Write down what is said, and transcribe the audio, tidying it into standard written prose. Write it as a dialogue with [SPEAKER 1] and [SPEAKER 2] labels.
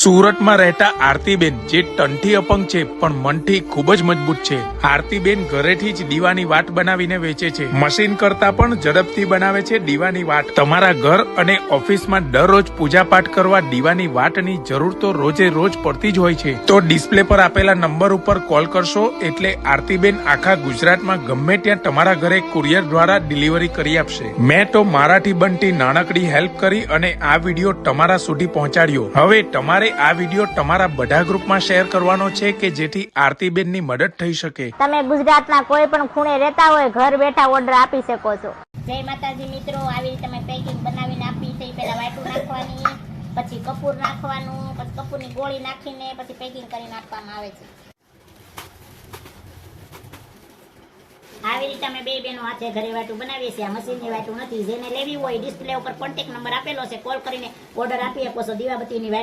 [SPEAKER 1] સુરતમાં રહેતા આરતીબેન જે તનથી અપંગ છે પણ મનથી ખૂબ જ મજબૂત છે. આરતીબેન ઘરેથી જ દીવાની વાટ બનાવીને વેચે છે. મશીન કરતા પણ ઝડપથી બનાવે છે દીવાની વાટ. તમારા ઘર અને ઓફિસમાં દરરોજ પૂજાપાઠ કરવા દીવાની વાટની જરૂર તો રોજે રોજ પડતી જ હોય છે. તો ડિસ્પ્લે પર આપેલા નંબર ઉપર કોલ કરશો એટલે આરતીબેન આખા ગુજરાતમાં ગમે ત્યાં તમારા ઘરે કુરિયર દ્વારા ડિલિવરી કરી આપશે. મેં તો મારાથી બનતી નાનકડી હેલ્પ કરી અને આ વિડીયો તમારા સુધી પહોંચાડ્યો. હવે તમારે આ વિડીયો તમારા બધા ગ્રુપમાં શેર કરવાનો છે કે જેથી આરતીબેનની મદદ થઈ શકે.
[SPEAKER 2] તમે ગુજરાતના કોઈ પણ ખૂણે રહેતા હોય ઘર બેઠા ઓર્ડર આપી શકો છો.
[SPEAKER 3] જય માતાજી મિત્રો, આવી રીતે તમે પેકિંગ બનાવીને આપી છે. પહેલા વાટું નાખવાની, પછી કપૂર નાખવાનું, પછી કપૂરની ગોળી નાખીને પછી પેકિંગ કરીને આપવામાં આવે છે. આવી રીતે અમે બે બહેનો હાથે ઘરે વાટું બનાવીએ છીએ. આ મશીનની વાટું નથી. જેને લેવી હોય ડિસ્પ્લે ઉપર કોન્ટેક્ટ નંબર આપેલો છે, કોલ કરીને ઓર્ડર આપી શકો છો. દીવાબત્તીની વાટું